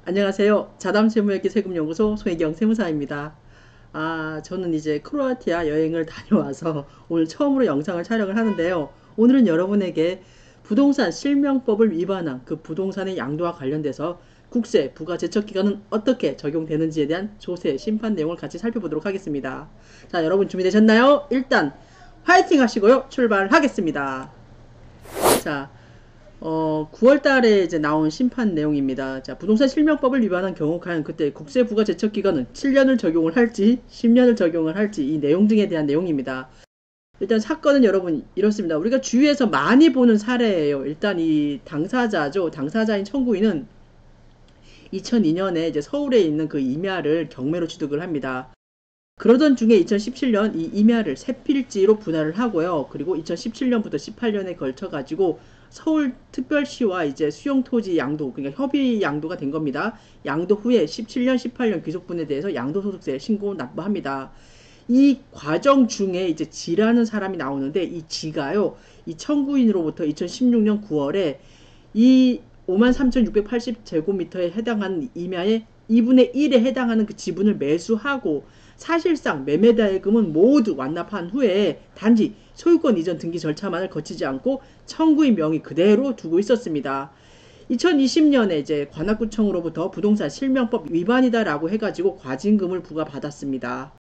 안녕하세요. 자담세무회계 세금연구소 손혜경 세무사입니다. 저는 이제 크로아티아 여행을 다녀와서 오늘 처음으로 영상을 촬영을 하는데요. 오늘은 여러분에게 부동산 실명법을 위반한 그 부동산의 양도와 관련돼서 국세, 부가 제척기간은 어떻게 적용되는지에 대한 조세, 심판 내용을 같이 살펴보도록 하겠습니다. 자, 여러분 준비되셨나요? 일단 화이팅 하시고요. 출발하겠습니다. 자, 9월 달에 이제 나온 심판 내용입니다. 자, 부동산 실명법을 위반한 경우 과연 그때 국세부가 제척 기간은 7년을 적용을 할지 10년을 적용을 할지 이 내용 등에 대한 내용입니다. 일단 사건은 여러분 이렇습니다. 우리가 주위에서 많이 보는 사례예요. 일단 이 당사자죠. 당사자인 청구인은 2002년에 이제 서울에 있는 그 임야를 경매로 취득을 합니다. 그러던 중에 2017년 이 임야를 세 필지로 분할을 하고요. 그리고 2017년부터 18년에 걸쳐 가지고 서울특별시와 이제 수용토지 양도, 그러니까 협의 양도가 된 겁니다. 양도 후에 17년, 18년 귀속분에 대해서 양도소득세 신고 납부합니다. 이 과정 중에 이제 지라는 사람이 나오는데 이 지가요, 이 청구인으로부터 2016년 9월에 이 53,680제곱미터에 해당하는 임야의 2분의 1에 해당하는 그 지분을 매수하고 사실상 매매대금은 모두 완납한 후에 단지 소유권 이전 등기 절차만을 거치지 않고 청구인 명의 그대로 두고 있었습니다. 2020년에 이제 관악구청으로부터 부동산 실명법 위반이다라고 해가지고 과징금을 부과받았습니다.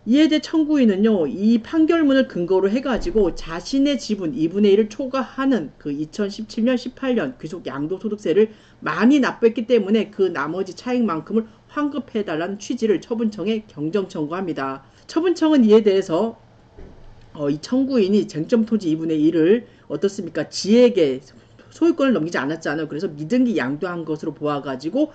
이에 대해 청구인은요, 이 판결문을 근거로 해가지고 자신의 지분 2분의 1을 초과하는 그 2017년, 18년 귀속 양도소득세를 많이 납부했기 때문에 그 나머지 차익만큼을 환급해달라는 취지를 처분청에 경정 청구합니다. 처분청은 이에 대해서 이 청구인이 쟁점토지 2분의 1을 어떻습니까? 지에게 소유권을 넘기지 않았잖아요. 그래서 미등기 양도한 것으로 보아가지고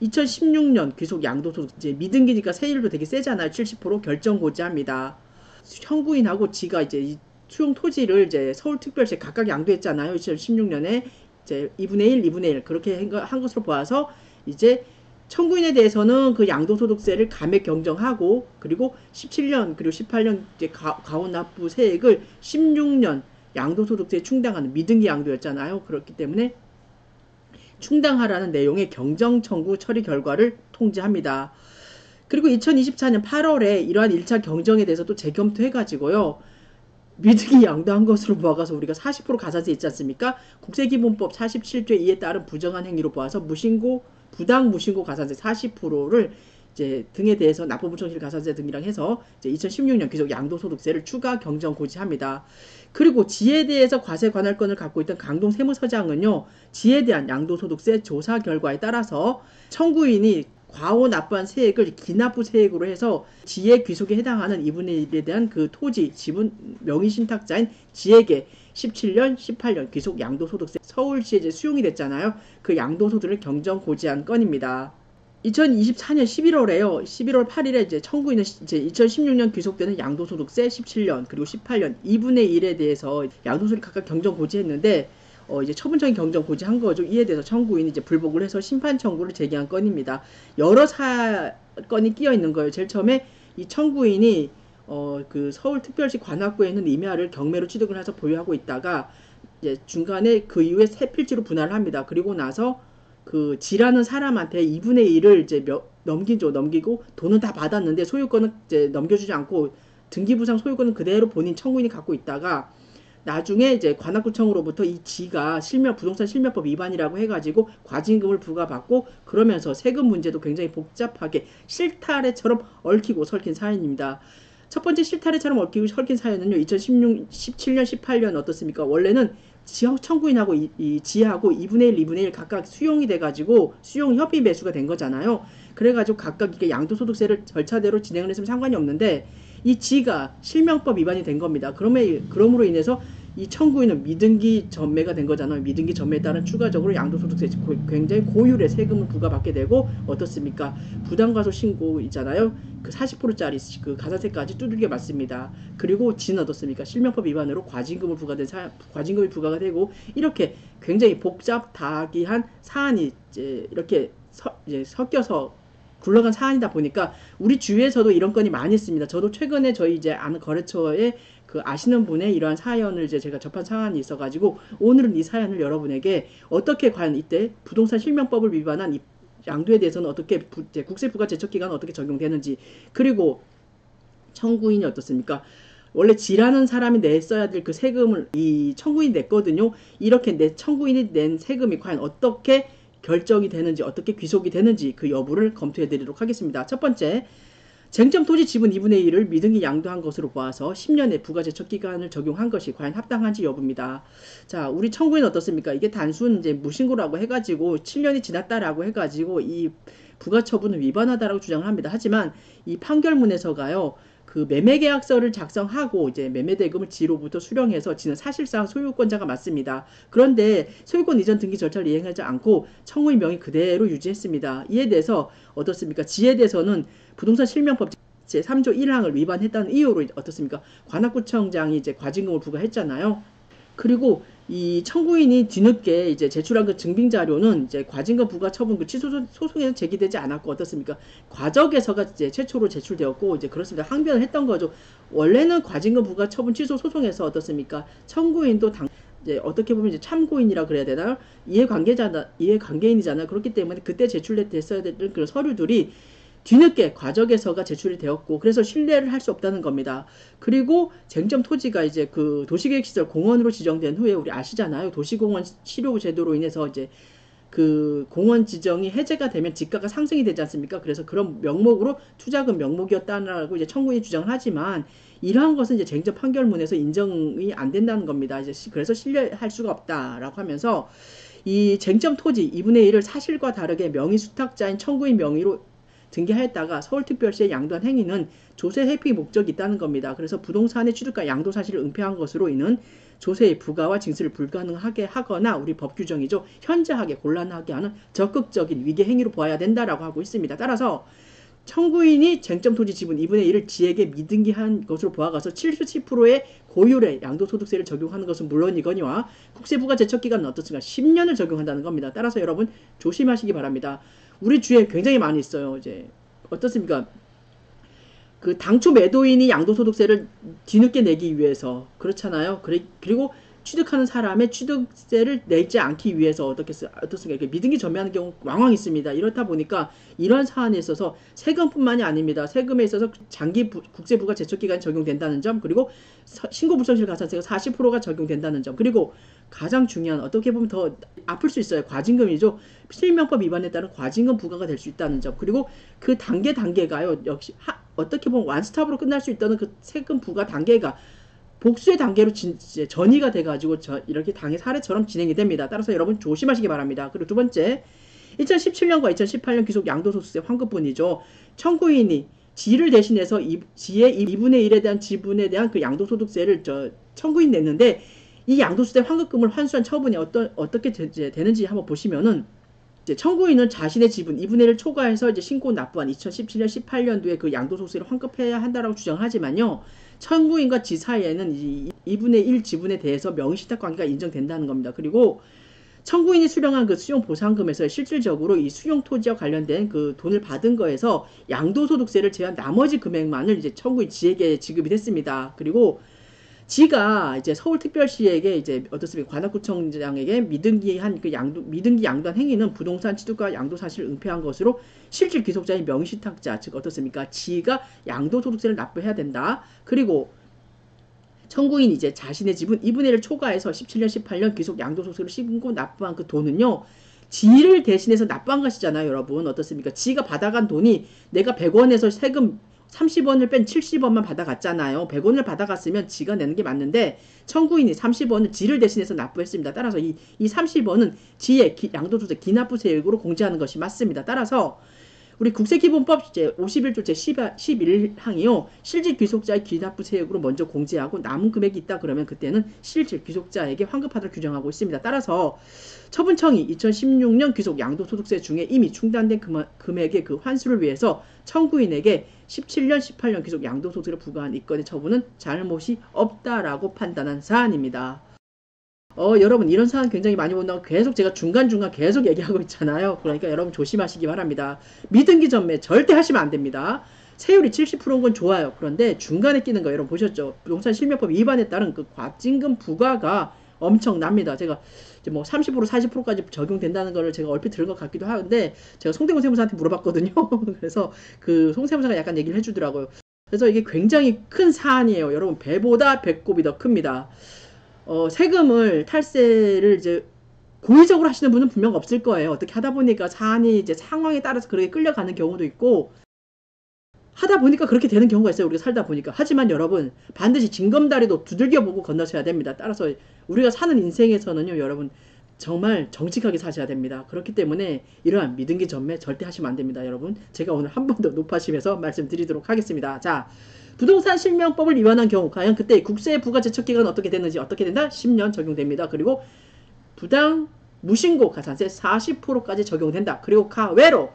2016년 귀속 양도소득 이제 미등기니까 세율도 되게 세잖아요. 70% 결정 고지합니다. 청구인하고 지가 이제 수용 토지를 이제 서울특별시에 각각 양도했잖아요. 2016년에 이제 2분의 1, 2분의 1 그렇게 한 것으로 보아서 이제 청구인에 대해서는 그 양도소득세를 감액 경정하고 그리고 17년 그리고 18년 이제 가온납부 세액을 16년 양도소득세에 충당하는 미등기 양도였잖아요. 그렇기 때문에 충당하라는 내용의 경정 청구 처리 결과를 통지합니다. 그리고 2024년 8월에 이러한 1차 경정에 대해서 또 재검토해가지고요. 미등기 양도한 것으로 보아서 우리가 40% 가산세 있지 않습니까? 국세기본법 47조 2에 따른 부정한 행위로 보아서 무신고, 부당 무신고 가산세 40%를 이제 등에 대해서 납부부정실 가산세 등이랑 해서 이제 2016년 귀속 양도소득세를 추가 경정 고지합니다. 그리고 지에 대해서 과세 관할권을 갖고 있던 강동 세무서장은요, 지에 대한 양도소득세 조사 결과에 따라서 청구인이 과오 납부한 세액을 기납부 세액으로 해서 지의 귀속에 해당하는 2분의 1에 대한 그 토지 지분 명의신탁자인 지에게 17년, 18년 귀속 양도소득세 서울시에 이제 수용이 됐잖아요. 그 양도소득을 경정 고지한 건입니다. 2024년 11월에요. 11월 8일에 이제 청구인은 이제 2016년 귀속되는 양도소득세 17년 그리고 18년 2분의 1에 대해서 양도소득 각각 경정 고지했는데 이제 처분청이 경정 고지한 거죠. 이에 대해서 청구인이 이제 불복을 해서 심판 청구를 제기한 건입니다. 여러 사건이 끼어 있는 거예요. 제일 처음에 이 청구인이 그 서울특별시 관악구에 있는 임야를 경매로 취득을 해서 보유하고 있다가 이제 중간에 그 이후에 세 필지로 분할을 합니다. 그리고 나서 그 지라는 사람한테 2분의 1을 이제 넘기고 돈은 다 받았는데 소유권은 이제 넘겨주지 않고 등기부상 소유권은 그대로 본인 청구인이 갖고 있다가 나중에 이제 관악구청으로부터 이 지가 부동산 실명법 위반이라고 해가지고 과징금을 부과받고 그러면서 세금 문제도 굉장히 복잡하게 실타래처럼 얽히고 설킨 사연입니다. 첫 번째 실타래처럼 얽히고 설킨 사연은요. 2016, 17년, 18년 어떻습니까? 원래는 청구인하고 이 지하고 2분의 1, 2분의 1 각각 수용이 돼가지고 수용 협의 매수가 된 거잖아요. 그래가지고 각각 이게 양도소득세를 절차대로 진행을 했으면 상관이 없는데 이 지가 실명법 위반이 된 겁니다. 그러므로 인해서 이 청구인은 미등기 전매가 된 거잖아요. 미등기 전매에 따른 추가적으로 양도소득세 굉장히 고율의 세금을 부과받게 되고 어떻습니까? 부당과소 신고 있잖아요. 그 40%짜리 그 가산세까지 두들겨 맞습니다. 그리고 지는 어떻습니까? 실명법 위반으로 과징금이 부과가 되고 이렇게 굉장히 복잡다기한 사안이 이제 이렇게 이제 섞여서 굴러간 사안이다 보니까 우리 주위에서도 이런 건이 많이 있습니다. 저도 최근에 저희 이제 아는 거래처에 그 아시는 분의 이러한 사연을 이제 제가 접한 사안이 있어가지고 오늘은 이 사연을 여러분에게 어떻게 과연 이때 부동산 실명법을 위반한 이 양도에 대해서는 어떻게 국세 부가 제척 기간은 어떻게 적용되는지, 그리고 청구인이 어떻습니까? 원래 지라는 사람이 냈어야 될 그 세금을 이 청구인이 냈거든요. 이렇게 청구인이 낸 세금이 과연 어떻게 결정이 되는지, 어떻게 귀속이 되는지 그 여부를 검토해 드리도록 하겠습니다. 첫 번째, 쟁점 토지 지분 2분의 1을 미등기 양도한 것으로 보아서 10년의 부가 제척 기간을 적용한 것이 과연 합당한지 여부입니다. 자, 우리 청구인 어떻습니까? 이게 단순 이제 무신고라고 해가지고 7년이 지났다라고 해가지고 이 부가 처분을 위반하다라고 주장을 합니다. 하지만 이 판결문에서가요, 그 매매계약서를 작성하고 이제 매매대금을 지로부터 수령해서 지는 사실상 소유권자가 맞습니다. 그런데 소유권 이전 등기 절차를 이행하지 않고 청구인 명의 그대로 유지했습니다. 이에 대해서 어떻습니까? 지에 대해서는 부동산 실명법 제3조 1항을 위반했다는 이유로 어떻습니까? 관악구청장이 이제 과징금을 부과했잖아요. 그리고 이 청구인이 뒤늦게 이제 제출한 그 증빙 자료는 이제 과징금 부과 처분 그 취소 소송에는 제기되지 않았고 어떻습니까? 과적에서가 이제 최초로 제출되었고 이제 그렇습니다. 항변을 했던 거죠. 원래는 과징금 부과 처분 취소 소송에서 어떻습니까? 청구인도 이제 어떻게 보면 이제 참고인이라 그래야 되나요? 이해관계인이잖아요. 그렇기 때문에 그때 제출됐어야 될 그런 서류들이 뒤늦게 과적에서가 제출이 되었고 그래서 신뢰를 할 수 없다는 겁니다. 그리고 쟁점 토지가 이제 그 도시계획시설 공원으로 지정된 후에 우리 아시잖아요. 도시공원 실효 제도로 인해서 이제 그 공원 지정이 해제가 되면 지가가 상승이 되지 않습니까? 그래서 그런 명목으로 투자금 명목이었다라고 이제 청구인이 주장을 하지만 이러한 것은 이제 쟁점 판결문에서 인정이 안 된다는 겁니다. 이제 그래서 신뢰할 수가 없다라고 하면서 이 쟁점 토지 2분의 1을 사실과 다르게 명의 수탁자인 청구인 명의로 등기하였다가 서울특별시에 양도한 행위는 조세 회피 목적이 있다는 겁니다. 그래서 부동산의 취득과 양도 사실을 은폐한 것으로 인한 조세의 부과와 징수를 불가능하게 하거나 우리 법 규정이죠. 현저하게 곤란하게 하는 적극적인 위계 행위로 보아야 된다라고 하고 있습니다. 따라서 청구인이 쟁점 토지 지분 2분의 1을 지에게 미등기한 것으로 보아가서 70%의 고율의 양도소득세를 적용하는 것은 물론이거니와 국세부가 제척기간은 어떻습니까? 10년을 적용한다는 겁니다. 따라서 여러분 조심하시기 바랍니다. 우리 주위에 굉장히 많이 있어요. 이제 어떻습니까? 그 당초 매도인이 양도소득세를 뒤늦게 내기 위해서 그렇잖아요. 그리고 취득하는 사람의 취득세를 내지 않기 위해서 어떻습니까? 미등기 전매하는 경우 왕왕 있습니다. 이렇다 보니까 이런 사안에 있어서 세금뿐만이 아닙니다. 세금에 있어서 장기 국세부가 제척기간이 적용된다는 점, 그리고 신고불성실 가산세가 40%가 적용된다는 점, 그리고 가장 중요한 어떻게 보면 더 아플 수 있어요. 과징금이죠. 실명법 위반에 따른 과징금 부과가 될 수 있다는 점, 그리고 그 단계가요. 역시 어떻게 보면 완스톱으로 끝날 수 있다는 그 세금 부과 단계가 복수의 단계로 전이가 돼가지고 이렇게 당의 사례처럼 진행이 됩니다. 따라서 여러분 조심하시기 바랍니다. 그리고 두 번째, 2017년과 2018년 귀속 양도소득세 환급분이죠. 청구인이 지를 대신해서 지의 2분의 1에 대한 지분에 대한 그 양도소득세를 청구인 냈는데 이 양도소득세 환급금을 환수한 처분이 어떻게 되는지 한번 보시면은 청구인은 자신의 지분 2분의 1을 초과해서 이제 신고 납부한 2017년 18년도에 그 양도소득세를 환급해야 한다라고 주장을 하지만요. 청구인과 지 사이에는 2분의 1 지분에 대해서 명의신탁 관계가 인정된다는 겁니다. 그리고 청구인이 수령한 그 수용보상금에서 실질적으로 이 수용토지와 관련된 그 돈을 받은 거에서 양도소득세를 제외한 나머지 금액만을 이제 청구인 지에게 지급이 됐습니다. 그리고 지가 이제 서울특별시에게 이제 어떻습니까? 관악구청장에게 미등기 양도한 행위는 부동산 취득과 양도 사실을 은폐한 것으로 실질 귀속자인 명의신탁자, 즉 어떻습니까? 지가 양도소득세를 납부해야 된다. 그리고 청구인이 이제 자신의 지분 2분의 1을 초과해서 17년, 18년 귀속 양도소득세를 신고 납부한 그 돈은요. 지를 대신해서 납부한 것이잖아요, 여러분. 어떻습니까? 지가 받아간 돈이 내가 100원에서 세금 30원을 뺀 70원만 받아갔잖아요. 100원을 받아갔으면 지가 내는 게 맞는데 청구인이 30원을 지를 대신해서 납부했습니다. 따라서 이 30원은 지의 양도소득세 기납부세액으로 공제하는 것이 맞습니다. 따라서 우리 국세기본법 제51조 제11항이요. 실질 귀속자의 기납부세액으로 먼저 공제하고 남은 금액이 있다 그러면 그때는 실질 귀속자에게 환급하도록 규정하고 있습니다. 따라서 처분청이 2016년 귀속 양도소득세 중에 이미 충당된 금액의 그 환수를 위해서 청구인에게 17년, 18년 귀속 양도소득세를 부과한 이 건의 처분은 잘못이 없다라고 판단한 사안입니다. 여러분 이런 사안 굉장히 많이 본다고 계속 제가 중간중간 계속 얘기하고 있잖아요. 그러니까 여러분 조심하시기 바랍니다. 미등기 전매 절대 하시면 안 됩니다. 세율이 70%인 건 좋아요. 그런데 중간에 끼는 거 여러분 보셨죠? 부동산 실명법 위반에 따른 그 과징금 부과가 엄청납니다. 제가 이제 뭐 30% 40%까지 적용된다는 거를 제가 얼핏 들은 것 같기도 하는데 제가 송대문 세무사한테 물어봤거든요. 그래서 그 송 세무사가 약간 얘기를 해주더라고요. 그래서 이게 굉장히 큰 사안이에요. 여러분 배보다 배꼽이 더 큽니다. 세금을 탈세를 이제 고의적으로 하시는 분은 분명 없을 거예요. 어떻게 하다 보니까 사안이 이제 상황에 따라서 그렇게 끌려가는 경우도 있고 하다 보니까 그렇게 되는 경우가 있어요. 우리가 살다 보니까. 하지만 여러분 반드시 징검다리도 두들겨 보고 건너셔야 됩니다. 따라서 우리가 사는 인생에서는요, 여러분 정말 정직하게 사셔야 됩니다. 그렇기 때문에 이러한 미등기 전매 절대 하시면 안 됩니다. 여러분 제가 오늘 한 번 더 높아심에서 말씀드리도록 하겠습니다. 자, 부동산 실명법을 위반한 경우 과연 그때 국세 부가 제척기간 어떻게 됐는지 어떻게 된다? 10년 적용됩니다. 그리고 부당 무신고 가산세 40%까지 적용된다. 그리고 가외로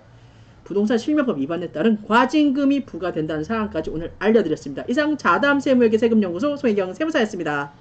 부동산 실명법 위반에 따른 과징금이 부과된다는 사항까지 오늘 알려드렸습니다. 이상 자담세무회계 세금연구소 송혜경 세무사였습니다.